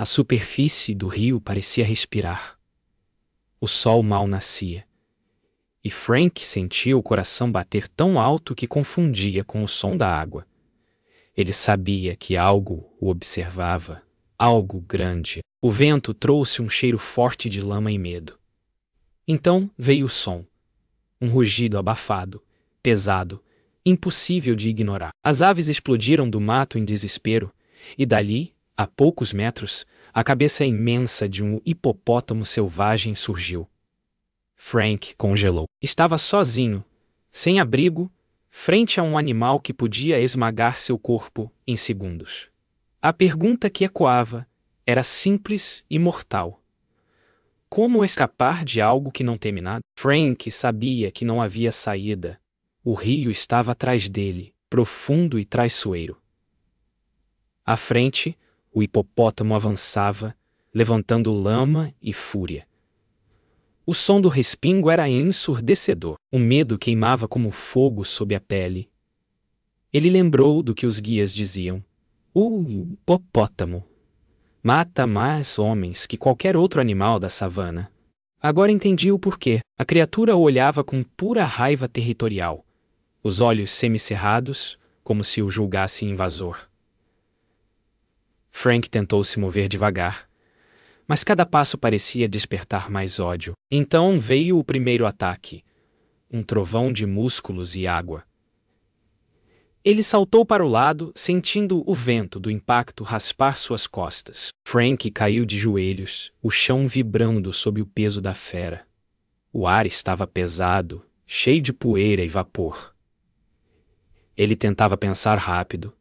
A superfície do rio parecia respirar. O sol mal nascia. E Frank sentia o coração bater tão alto que confundia com o som da água. Ele sabia que algo o observava, algo grande. O vento trouxe um cheiro forte de lama e medo. Então veio o som. Um rugido abafado, pesado, impossível de ignorar. As aves explodiram do mato em desespero, e dali, a poucos metros, a cabeça imensa de um hipopótamo selvagem surgiu. Frank congelou. Estava sozinho, sem abrigo, frente a um animal que podia esmagar seu corpo em segundos. A pergunta que ecoava era simples e mortal. Como escapar de algo que não teme nada? Frank sabia que não havia saída. O rio estava atrás dele, profundo e traiçoeiro. À frente, o hipopótamo avançava, levantando lama e fúria. O som do respingo era ensurdecedor. O medo queimava como fogo sob a pele. Ele lembrou do que os guias diziam. O hipopótamo mata mais homens que qualquer outro animal da savana. Agora entendi o porquê. A criatura o olhava com pura raiva territorial, os olhos semicerrados, como se o julgasse invasor. Frank tentou se mover devagar, mas cada passo parecia despertar mais ódio. Então veio o primeiro ataque, um trovão de músculos e água. Ele saltou para o lado, sentindo o vento do impacto raspar suas costas. Frank caiu de joelhos, o chão vibrando sob o peso da fera. O ar estava pesado, cheio de poeira e vapor. Ele tentava pensar rápido,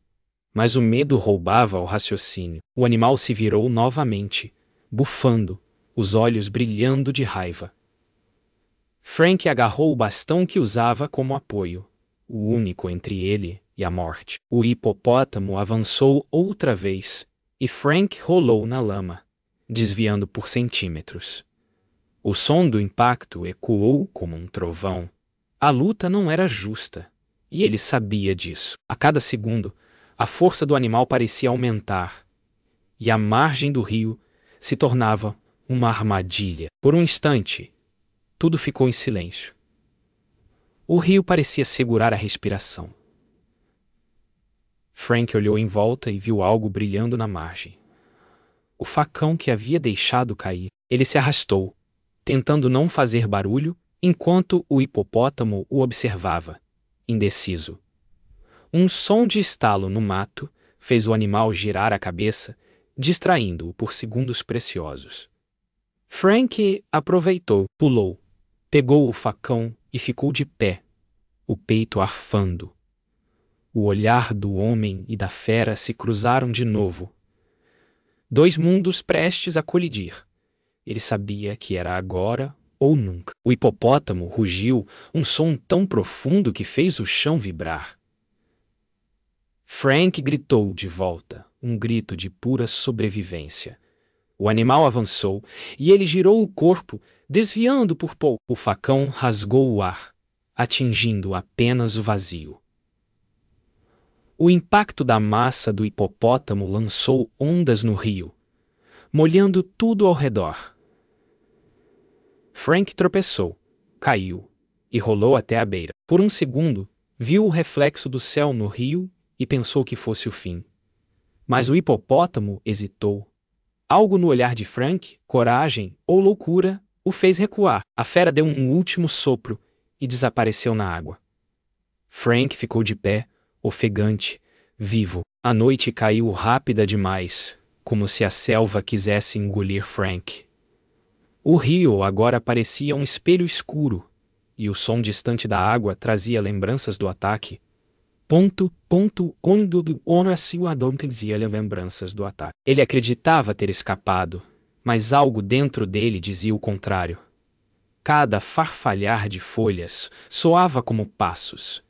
mas o medo roubava o raciocínio. O animal se virou novamente, bufando, os olhos brilhando de raiva. Frank agarrou o bastão que usava como apoio, o único entre ele e a morte. O hipopótamo avançou outra vez, e Frank rolou na lama, desviando por centímetros. O som do impacto ecoou como um trovão. A luta não era justa, e ele sabia disso. A cada segundo, a força do animal parecia aumentar, e a margem do rio se tornava uma armadilha. Por um instante, tudo ficou em silêncio. O rio parecia segurar a respiração. Frank olhou em volta e viu algo brilhando na margem. O facão que havia deixado cair. Ele se arrastou, tentando não fazer barulho, enquanto o hipopótamo o observava, indeciso. Um som de estalo no mato fez o animal girar a cabeça, distraindo-o por segundos preciosos. Frank aproveitou, pulou, pegou o facão e ficou de pé, o peito arfando. O olhar do homem e da fera se cruzaram de novo. Dois mundos prestes a colidir. Ele sabia que era agora ou nunca. O hipopótamo rugiu, um som tão profundo que fez o chão vibrar. Frank gritou de volta, um grito de pura sobrevivência. O animal avançou e ele girou o corpo, desviando por pouco. O facão rasgou o ar, atingindo apenas o vazio. O impacto da massa do hipopótamo lançou ondas no rio, molhando tudo ao redor. Frank tropeçou, caiu e rolou até a beira. Por um segundo, viu o reflexo do céu no rio e pensou que fosse o fim. Mas o hipopótamo hesitou. Algo no olhar de Frank, coragem ou loucura, o fez recuar. A fera deu um último sopro e desapareceu na água. Frank ficou de pé, ofegante, vivo. A noite caiu rápida demais, como se a selva quisesse engolir Frank. O rio agora parecia um espelho escuro, e o som distante da água trazia lembranças do ataque. Lembranças do ataque. Ele acreditava ter escapado, mas algo dentro dele dizia o contrário. Cada farfalhar de folhas soava como passos.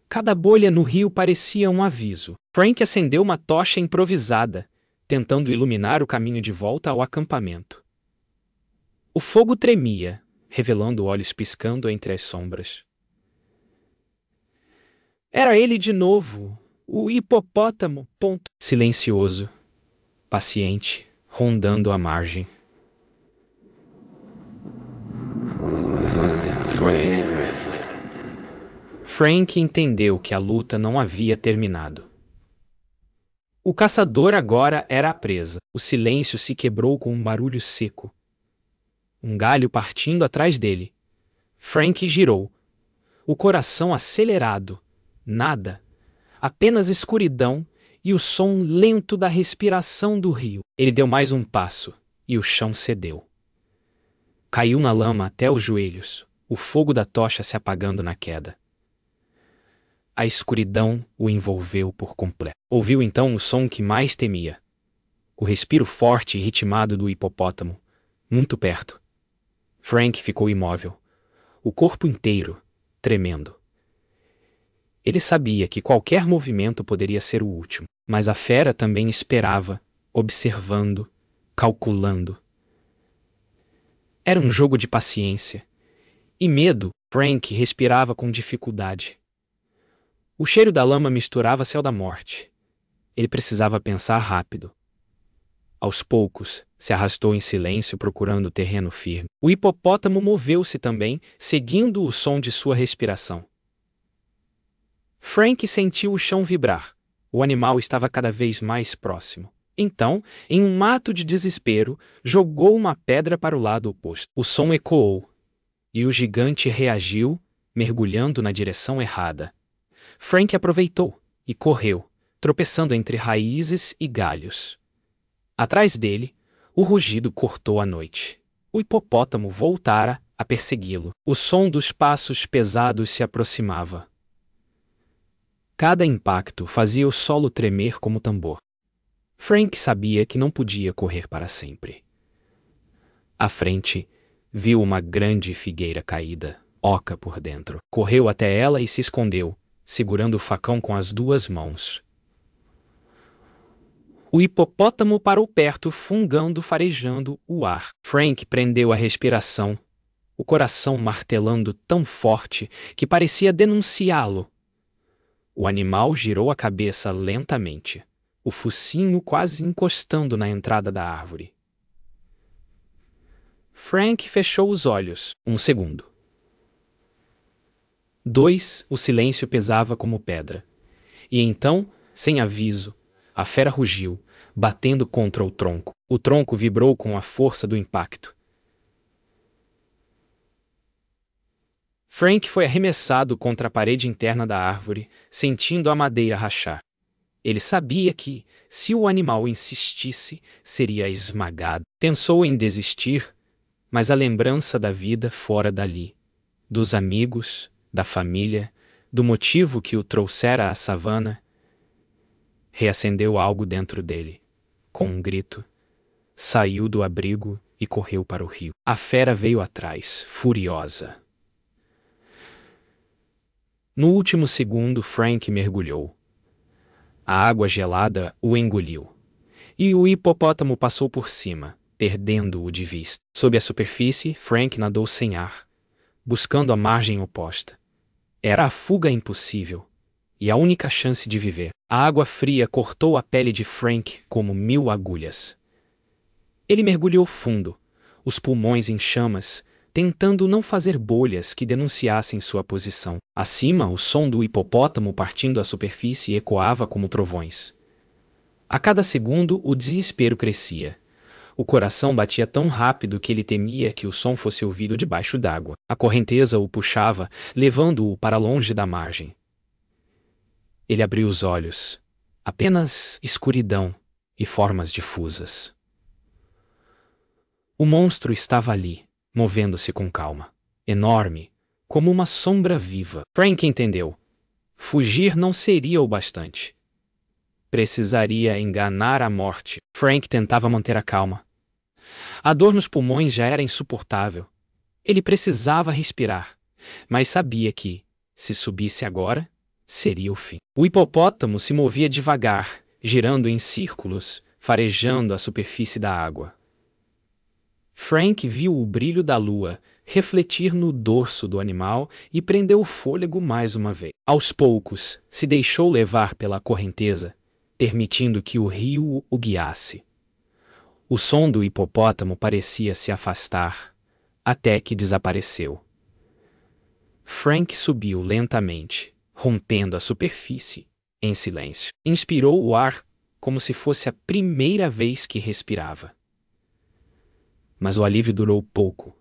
Cada bolha no rio parecia um aviso. Frank acendeu uma tocha improvisada, tentando iluminar o caminho de volta ao acampamento. O fogo tremia, revelando olhos piscando entre as sombras. Era ele de novo, o hipopótamo. Silencioso, paciente, rondando a margem. Frank entendeu que a luta não havia terminado. O caçador agora era a presa. O silêncio se quebrou com um barulho seco. Um galho partindo atrás dele. Frank girou. O coração acelerado. Nada. Apenas escuridão e o som lento da respiração do rio. Ele deu mais um passo e o chão cedeu. Caiu na lama até os joelhos, o fogo da tocha se apagando na queda. A escuridão o envolveu por completo. Ouviu então o som que mais temia. O respiro forte e ritmado do hipopótamo, muito perto. Frank ficou imóvel, o corpo inteiro tremendo. Ele sabia que qualquer movimento poderia ser o último, mas a fera também esperava, observando, calculando. Era um jogo de paciência. E medo. Frank respirava com dificuldade. O cheiro da lama misturava-se ao da morte. Ele precisava pensar rápido. Aos poucos, se arrastou em silêncio procurando terreno firme. O hipopótamo moveu-se também, seguindo o som de sua respiração. Frank sentiu o chão vibrar. O animal estava cada vez mais próximo. Então, em um ato de desespero, jogou uma pedra para o lado oposto. O som ecoou, e o gigante reagiu, mergulhando na direção errada. Frank aproveitou e correu, tropeçando entre raízes e galhos. Atrás dele, o rugido cortou a noite. O hipopótamo voltara a persegui-lo. O som dos passos pesados se aproximava. Cada impacto fazia o solo tremer como tambor. Frank sabia que não podia correr para sempre. À frente, viu uma grande figueira caída, oca por dentro. Correu até ela e se escondeu, segurando o facão com as duas mãos. O hipopótamo parou perto, fungando, farejando o ar. Frank prendeu a respiração, o coração martelando tão forte que parecia denunciá-lo. O animal girou a cabeça lentamente, o focinho quase encostando na entrada da árvore. Frank fechou os olhos. 1 segundo. 2, o silêncio pesava como pedra. E então, sem aviso, a fera rugiu, batendo contra o tronco. O tronco vibrou com a força do impacto. Frank foi arremessado contra a parede interna da árvore, sentindo a madeira rachar. Ele sabia que, se o animal insistisse, seria esmagado. Pensou em desistir, mas a lembrança da vida fora dali, dos amigos, da família, do motivo que o trouxera à savana, reacendeu algo dentro dele. Com um grito, saiu do abrigo e correu para o rio. A fera veio atrás, furiosa. No último segundo, Frank mergulhou. A água gelada o engoliu. E o hipopótamo passou por cima, perdendo-o de vista. Sob a superfície, Frank nadou sem ar, buscando a margem oposta. Era a fuga impossível, e a única chance de viver. A água fria cortou a pele de Frank como 1000 agulhas. Ele mergulhou fundo, os pulmões em chamas, tentando não fazer bolhas que denunciassem sua posição. Acima, o som do hipopótamo partindo a superfície ecoava como trovões. A cada segundo, o desespero crescia. O coração batia tão rápido que ele temia que o som fosse ouvido debaixo d'água. A correnteza o puxava, levando-o para longe da margem. Ele abriu os olhos. Apenas escuridão e formas difusas. O monstro estava ali, movendo-se com calma. Enorme, como uma sombra viva. Frank entendeu. Fugir não seria o bastante. Precisaria enganar a morte. Frank tentava manter a calma. A dor nos pulmões já era insuportável. Ele precisava respirar, mas sabia que, se subisse agora, seria o fim. O hipopótamo se movia devagar, girando em círculos, farejando a superfície da água. Frank viu o brilho da lua refletir no dorso do animal e prendeu o fôlego mais uma vez. Aos poucos, se deixou levar pela correnteza, permitindo que o rio o guiasse. O som do hipopótamo parecia se afastar, até que desapareceu. Frank subiu lentamente, rompendo a superfície, em silêncio. Inspirou o ar como se fosse a primeira vez que respirava. Mas o alívio durou pouco.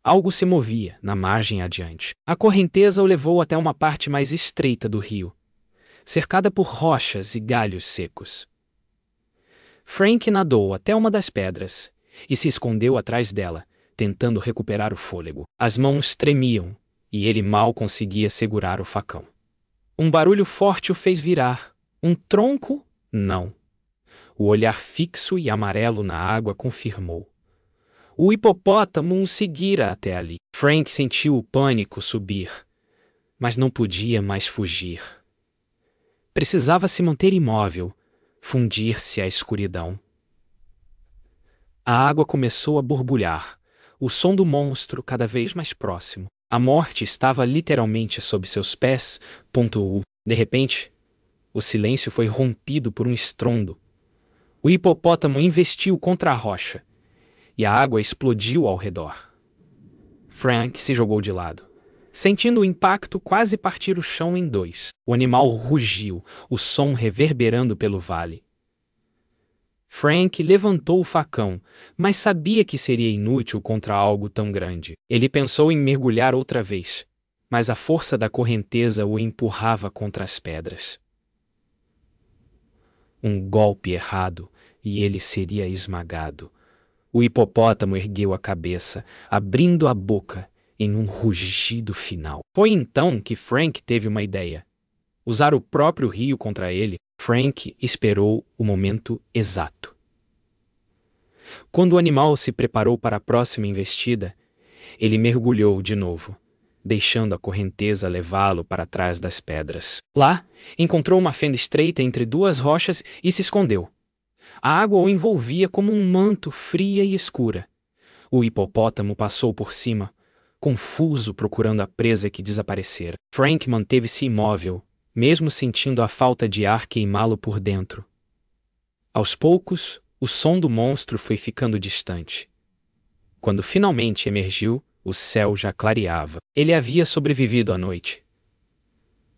Algo se movia na margem adiante. A correnteza o levou até uma parte mais estreita do rio, cercada por rochas e galhos secos. Frank nadou até uma das pedras e se escondeu atrás dela, tentando recuperar o fôlego. As mãos tremiam e ele mal conseguia segurar o facão. Um barulho forte o fez virar. Um tronco? Não. O olhar fixo e amarelo na água confirmou. O hipopótamo o seguira até ali. Frank sentiu o pânico subir, mas não podia mais fugir. Precisava se manter imóvel, fundir-se à escuridão. A água começou a borbulhar, o som do monstro cada vez mais próximo. A morte estava literalmente sob seus pés. De repente, o silêncio foi rompido por um estrondo. O hipopótamo investiu contra a rocha, e a água explodiu ao redor. Frank se jogou de lado, sentindo o impacto quase partir o chão em dois. O animal rugiu, o som reverberando pelo vale. Frank levantou o facão, mas sabia que seria inútil contra algo tão grande. Ele pensou em mergulhar outra vez, mas a força da correnteza o empurrava contra as pedras. Um golpe errado, e ele seria esmagado. O hipopótamo ergueu a cabeça, abrindo a boca em um rugido final. Foi então que Frank teve uma ideia. Usar o próprio rio contra ele. Frank esperou o momento exato. Quando o animal se preparou para a próxima investida, ele mergulhou de novo, deixando a correnteza levá-lo para trás das pedras. Lá, encontrou uma fenda estreita entre duas rochas e se escondeu. A água o envolvia como um manto fria e escura. O hipopótamo passou por cima, confuso procurando a presa que desaparecera. Frank manteve-se imóvel, mesmo sentindo a falta de ar queimá-lo por dentro. Aos poucos, o som do monstro foi ficando distante. Quando finalmente emergiu, o céu já clareava. Ele havia sobrevivido à noite.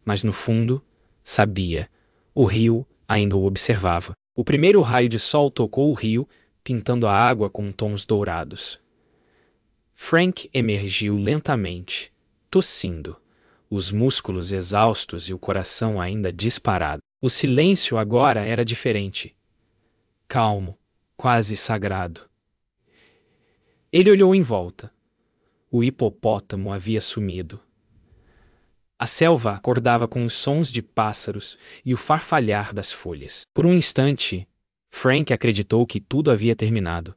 Mas no fundo, sabia, o rio ainda o observava. O primeiro raio de sol tocou o rio, pintando a água com tons dourados. Frank emergiu lentamente, tossindo, os músculos exaustos e o coração ainda disparado. O silêncio agora era diferente. Calmo, quase sagrado. Ele olhou em volta. O hipopótamo havia sumido. A selva acordava com os sons de pássaros e o farfalhar das folhas. Por um instante, Frank acreditou que tudo havia terminado.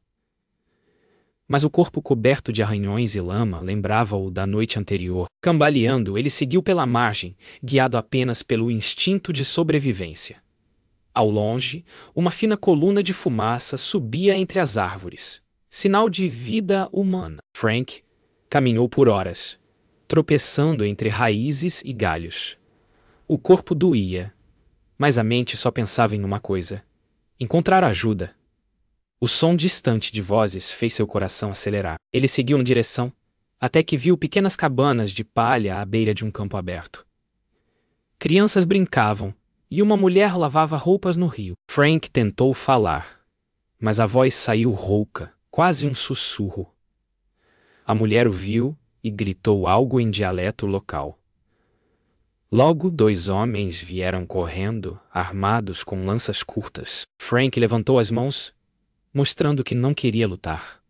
Mas o corpo coberto de arranhões e lama lembrava-o da noite anterior. Cambaleando, ele seguiu pela margem, guiado apenas pelo instinto de sobrevivência. Ao longe, uma fina coluna de fumaça subia entre as árvores, sinal de vida humana. Frank caminhou por horas, tropeçando entre raízes e galhos. O corpo doía, mas a mente só pensava em uma coisa: encontrar ajuda. O som distante de vozes fez seu coração acelerar. Ele seguiu na direção, até que viu pequenas cabanas de palha à beira de um campo aberto. Crianças brincavam, e uma mulher lavava roupas no rio. Frank tentou falar, mas a voz saiu rouca, quase um sussurro. A mulher o viu e gritou algo em dialeto local. Logo, dois homens vieram correndo, armados com lanças curtas. Frank levantou as mãos, mostrando que não queria lutar.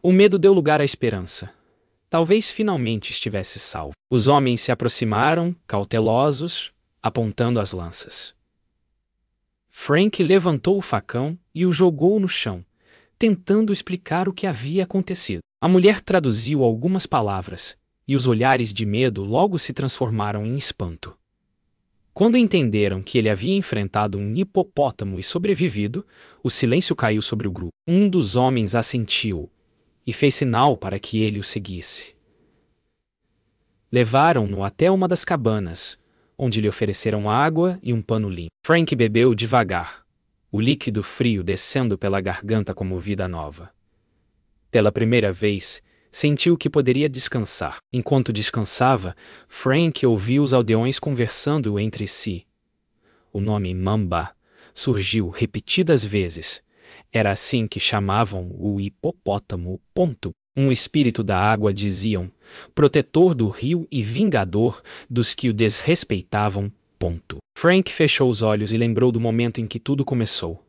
O medo deu lugar à esperança. Talvez finalmente estivesse salvo. Os homens se aproximaram, cautelosos, apontando as lanças. Frank levantou o facão e o jogou no chão, tentando explicar o que havia acontecido. A mulher traduziu algumas palavras, e os olhares de medo logo se transformaram em espanto. Quando entenderam que ele havia enfrentado um hipopótamo e sobrevivido, o silêncio caiu sobre o grupo. Um dos homens assentiu e fez sinal para que ele o seguisse. Levaram-no até uma das cabanas, onde lhe ofereceram água e um pano limpo. Frank bebeu devagar. o líquido frio descendo pela garganta como vida nova. Pela primeira vez, sentiu que poderia descansar. Enquanto descansava, Frank ouviu os aldeões conversando entre si. O nome Mamba surgiu repetidas vezes. Era assim que chamavam o hipopótamo. Um espírito da água, diziam, protetor do rio e vingador dos que o desrespeitavam. Frank fechou os olhos e lembrou do momento em que tudo começou.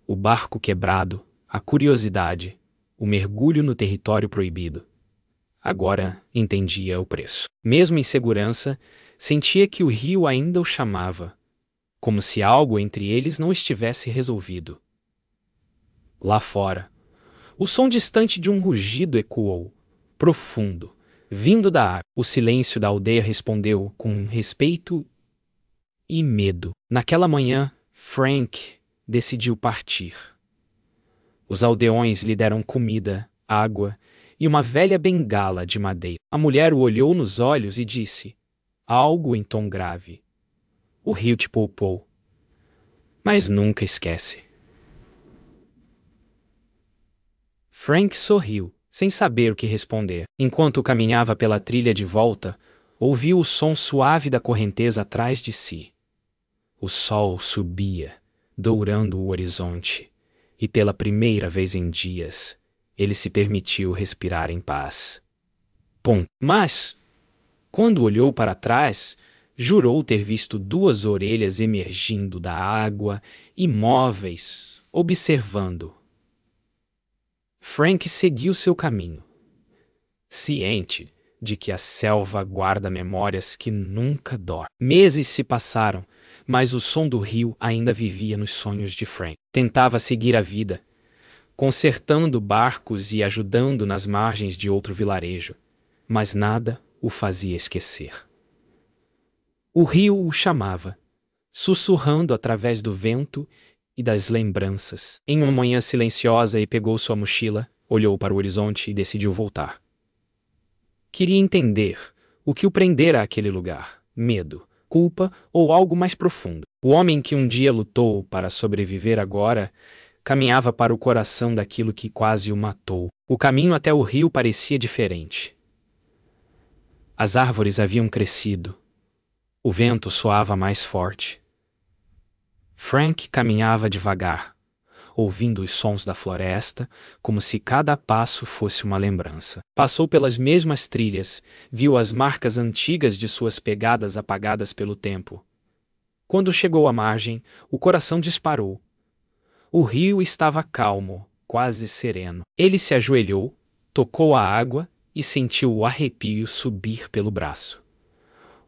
O barco quebrado, a curiosidade, o mergulho no território proibido. Agora entendia o preço. Mesmo em segurança, sentia que o rio ainda o chamava, como se algo entre eles não estivesse resolvido. Lá fora, o som distante de um rugido ecoou, profundo, vindo da água. O silêncio da aldeia respondeu com respeito e medo. Naquela manhã, Frank decidiu partir. Os aldeões lhe deram comida, água e uma velha bengala de madeira. A mulher o olhou nos olhos e disse, algo em tom grave: o rio te poupou, mas nunca esquece. Frank sorriu, sem saber o que responder. Enquanto caminhava pela trilha de volta, ouviu o som suave da correnteza atrás de si. O sol subia, dourando o horizonte, e pela primeira vez em dias, ele se permitiu respirar em paz. Mas, quando olhou para trás, jurou ter visto duas orelhas emergindo da água, imóveis, observando. Frank seguiu seu caminho, ciente de que a selva guarda memórias que nunca dormem. Meses se passaram, mas o som do rio ainda vivia nos sonhos de Frank. Tentava seguir a vida, consertando barcos e ajudando nas margens de outro vilarejo, mas nada o fazia esquecer. O rio o chamava, sussurrando através do vento e das lembranças. Em uma manhã silenciosa, ele pegou sua mochila, olhou para o horizonte e decidiu voltar. Queria entender o que o prendera àquele lugar: medo, culpa ou algo mais profundo. O homem que um dia lutou para sobreviver agora caminhava para o coração daquilo que quase o matou. O caminho até o rio parecia diferente. As árvores haviam crescido. O vento soava mais forte. Frank caminhava devagar, ouvindo os sons da floresta, como se cada passo fosse uma lembrança. Passou pelas mesmas trilhas, viu as marcas antigas de suas pegadas apagadas pelo tempo. Quando chegou à margem, o coração disparou. O rio estava calmo, quase sereno. Ele se ajoelhou, tocou a água e sentiu o arrepio subir pelo braço.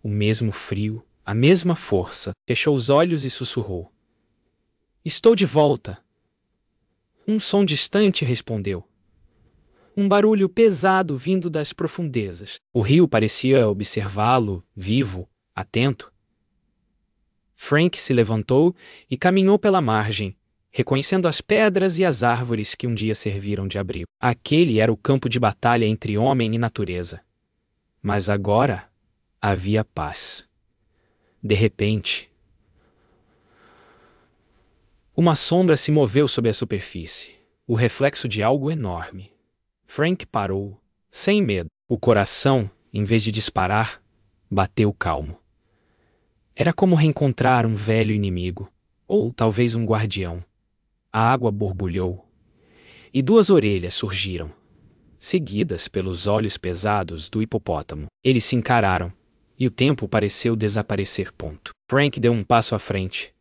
O mesmo frio, a mesma força. Fechou os olhos e sussurrou: estou de volta. Um som distante respondeu. Um barulho pesado vindo das profundezas. O rio parecia observá-lo, vivo, atento. Frank se levantou e caminhou pela margem, reconhecendo as pedras e as árvores que um dia serviram de abrigo. Aquele era o campo de batalha entre homem e natureza. Mas agora havia paz. De repente, uma sombra se moveu sob a superfície, o reflexo de algo enorme. Frank parou, sem medo. O coração, em vez de disparar, bateu calmo. Era como reencontrar um velho inimigo, ou talvez um guardião. A água borbulhou, e duas orelhas surgiram, seguidas pelos olhos pesados do hipopótamo. Eles se encararam, e o tempo pareceu desaparecer. Frank deu um passo à frente.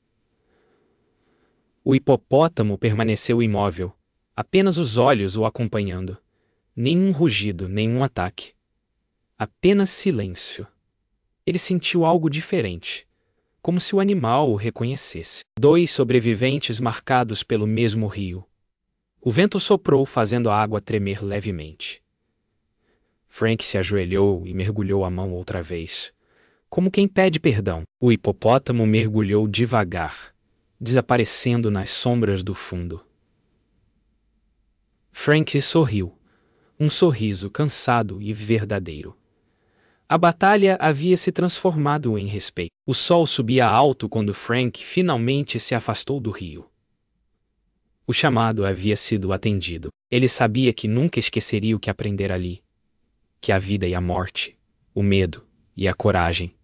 O hipopótamo permaneceu imóvel, apenas os olhos o acompanhando. Nenhum rugido, nenhum ataque. Apenas silêncio. Ele sentiu algo diferente, como se o animal o reconhecesse. Dois sobreviventes marcados pelo mesmo rio. O vento soprou, fazendo a água tremer levemente. Frank se ajoelhou e mergulhou a mão outra vez, como quem pede perdão. O hipopótamo mergulhou devagar, desaparecendo nas sombras do fundo. Frank sorriu, um sorriso cansado e verdadeiro. A batalha havia se transformado em respeito. O sol subia alto quando Frank finalmente se afastou do rio. O chamado havia sido atendido. Ele sabia que nunca esqueceria o que aprendera ali. Que a vida e a morte, o medo e a coragem,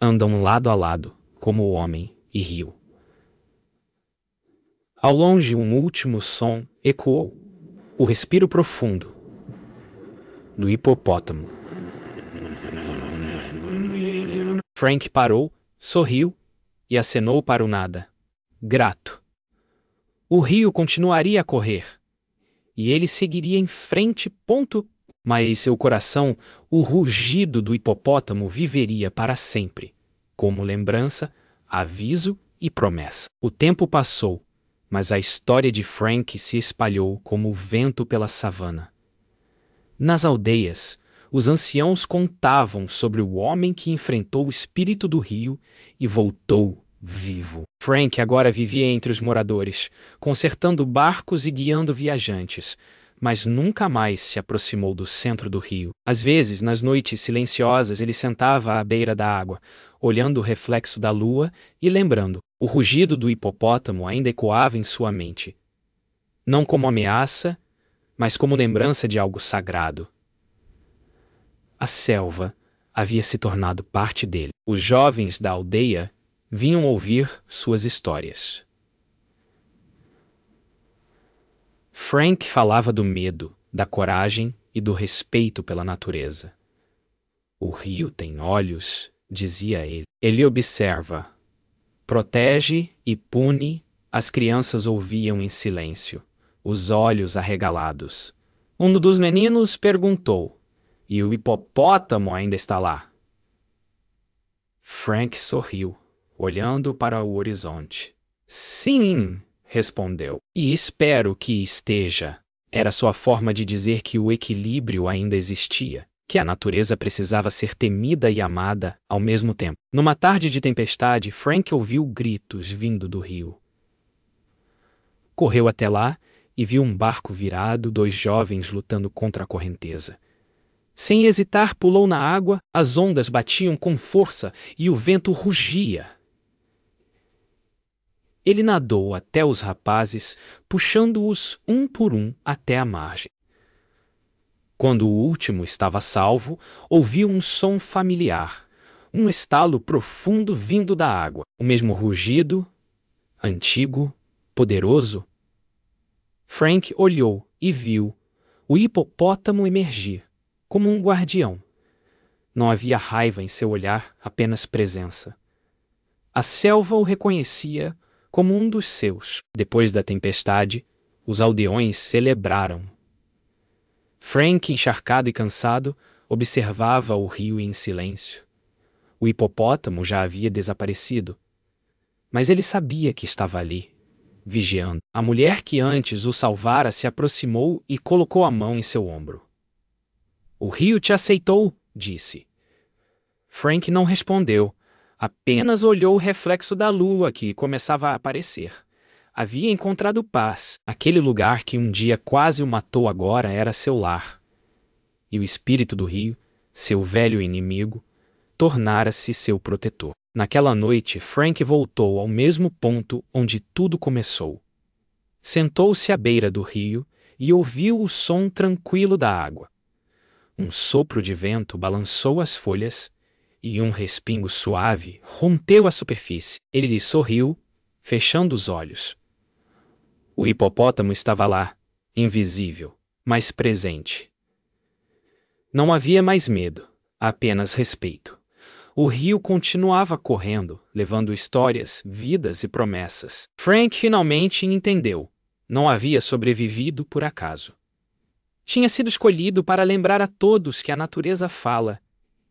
andam lado a lado, como o homem e rio. Ao longe um último som ecoou, o respiro profundo do hipopótamo. Frank parou, sorriu e acenou para o nada, grato. O rio continuaria a correr, e ele seguiria em frente, mas seu coração, o rugido do hipopótamo, viveria para sempre, como lembrança, aviso e promessa. O tempo passou, mas a história de Frank se espalhou como o vento pela savana. Nas aldeias, os anciãos contavam sobre o homem que enfrentou o espírito do rio e voltou vivo. Frank agora vivia entre os moradores, consertando barcos e guiando viajantes, mas nunca mais se aproximou do centro do rio. Às vezes, nas noites silenciosas, ele sentava à beira da água, olhando o reflexo da lua e lembrando. O rugido do hipopótamo ainda ecoava em sua mente. Não como ameaça, mas como lembrança de algo sagrado. A selva havia se tornado parte dele. Os jovens da aldeia vinham ouvir suas histórias. Frank falava do medo, da coragem e do respeito pela natureza. O rio tem olhos, dizia ele. Ele observa, protege e pune. As crianças ouviam em silêncio, os olhos arregalados. Um dos meninos perguntou: "E o hipopótamo ainda está lá?" Frank sorriu, olhando para o horizonte. "Sim", respondeu. "E espero que esteja." Era sua forma de dizer que o equilíbrio ainda existia, que a natureza precisava ser temida e amada ao mesmo tempo. Numa tarde de tempestade, Frank ouviu gritos vindo do rio. Correu até lá e viu um barco virado, 2 jovens lutando contra a correnteza. Sem hesitar, pulou na água, as ondas batiam com força e o vento rugia. Ele nadou até os rapazes, puxando-os um por um até a margem. Quando o último estava salvo, ouviu um som familiar, um estalo profundo vindo da água, o mesmo rugido, antigo, poderoso. Frank olhou e viu o hipopótamo emergir, como um guardião. Não havia raiva em seu olhar, apenas presença. A selva o reconhecia como um dos seus. Depois da tempestade, os aldeões celebraram. Frank, encharcado e cansado, observava o rio em silêncio. O hipopótamo já havia desaparecido, mas ele sabia que estava ali, vigiando. A mulher que antes o salvara se aproximou e colocou a mão em seu ombro. "O rio te aceitou", disse. Frank não respondeu, apenas olhou o reflexo da lua que começava a aparecer. Havia encontrado paz. Aquele lugar que um dia quase o matou agora era seu lar. E o espírito do rio, seu velho inimigo, tornara-se seu protetor. Naquela noite, Frank voltou ao mesmo ponto onde tudo começou. Sentou-se à beira do rio e ouviu o som tranquilo da água. Um sopro de vento balançou as folhas e um respingo suave rompeu a superfície. Ele lhe sorriu, fechando os olhos. O hipopótamo estava lá, invisível, mas presente. Não havia mais medo, apenas respeito. O rio continuava correndo, levando histórias, vidas e promessas. Frank finalmente entendeu. Não havia sobrevivido por acaso. Tinha sido escolhido para lembrar a todos que a natureza fala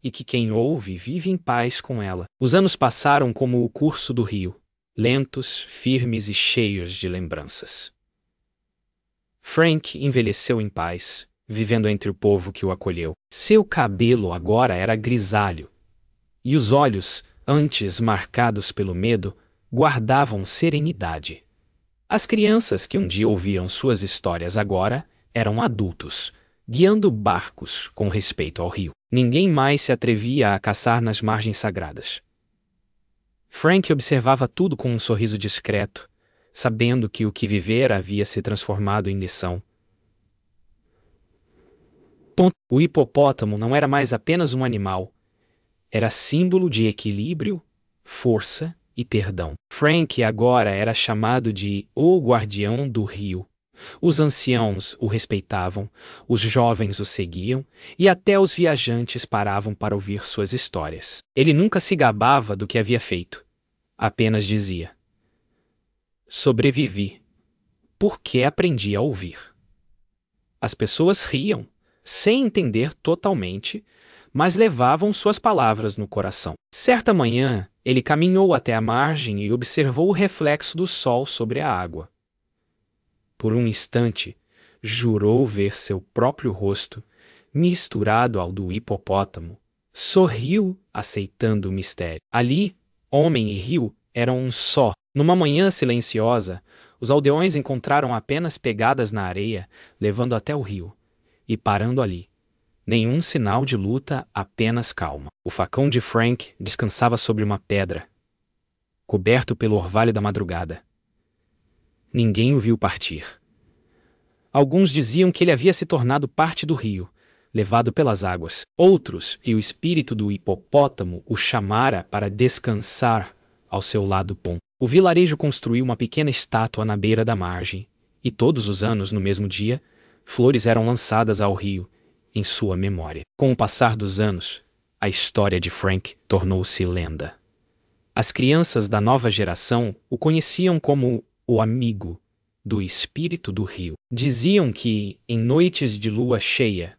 e que quem ouve vive em paz com ela. Os anos passaram como o curso do rio, lentos, firmes e cheios de lembranças. Frank envelheceu em paz, vivendo entre o povo que o acolheu. Seu cabelo agora era grisalho, e os olhos, antes marcados pelo medo, guardavam serenidade. As crianças que um dia ouviram suas histórias agora eram adultos, guiando barcos com respeito ao rio. Ninguém mais se atrevia a caçar nas margens sagradas. Frank observava tudo com um sorriso discreto, sabendo que o que vivera havia se transformado em lição. O hipopótamo não era mais apenas um animal, era símbolo de equilíbrio, força e perdão. Frank agora era chamado de o guardião do rio. Os anciãos o respeitavam, os jovens o seguiam e até os viajantes paravam para ouvir suas histórias. Ele nunca se gabava do que havia feito, apenas dizia: sobrevivi, porque aprendi a ouvir. As pessoas riam, sem entender totalmente, mas levavam suas palavras no coração. Certa manhã, ele caminhou até a margem e observou o reflexo do sol sobre a água. Por um instante, jurou ver seu próprio rosto, misturado ao do hipopótamo. Sorriu, aceitando o mistério. Ali, homem e rio eram um só. Numa manhã silenciosa, os aldeões encontraram apenas pegadas na areia, levando até o rio, e parando ali. Nenhum sinal de luta, apenas calma. O facão de Frank descansava sobre uma pedra, coberto pelo orvalho da madrugada. Ninguém o viu partir. Alguns diziam que ele havia se tornado parte do rio, levado pelas águas. Outros, que o espírito do hipopótamo o chamara para descansar ao seu lado. O vilarejo construiu uma pequena estátua na beira da margem, e todos os anos, no mesmo dia, flores eram lançadas ao rio, em sua memória. Com o passar dos anos, a história de Frank tornou-se lenda. As crianças da nova geração o conheciam como o amigo do espírito do rio. Diziam que, em noites de lua cheia,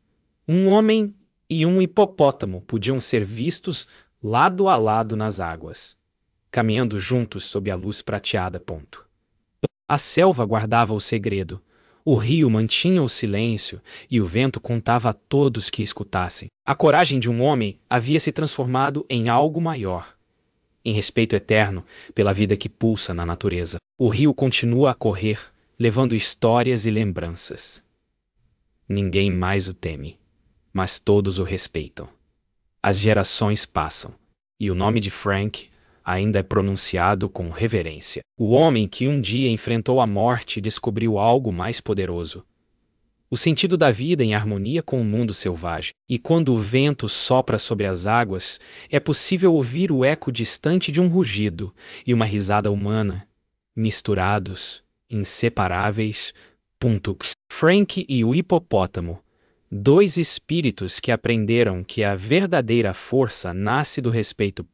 um homem e um hipopótamo podiam ser vistos lado a lado nas águas, caminhando juntos sob a luz prateada. A selva guardava o segredo, o rio mantinha o silêncio e o vento contava a todos que escutassem. A coragem de um homem havia se transformado em algo maior, em respeito eterno pela vida que pulsa na natureza. O rio continua a correr, levando histórias e lembranças. Ninguém mais o teme, mas todos o respeitam. As gerações passam, e o nome de Frank ainda é pronunciado com reverência. O homem que um dia enfrentou a morte descobriu algo mais poderoso: o sentido da vida em harmonia com o mundo selvagem. E quando o vento sopra sobre as águas, é possível ouvir o eco distante de um rugido e uma risada humana, misturados, inseparáveis. Frank e o hipopótamo, dois espíritos que aprenderam que a verdadeira força nasce do respeito.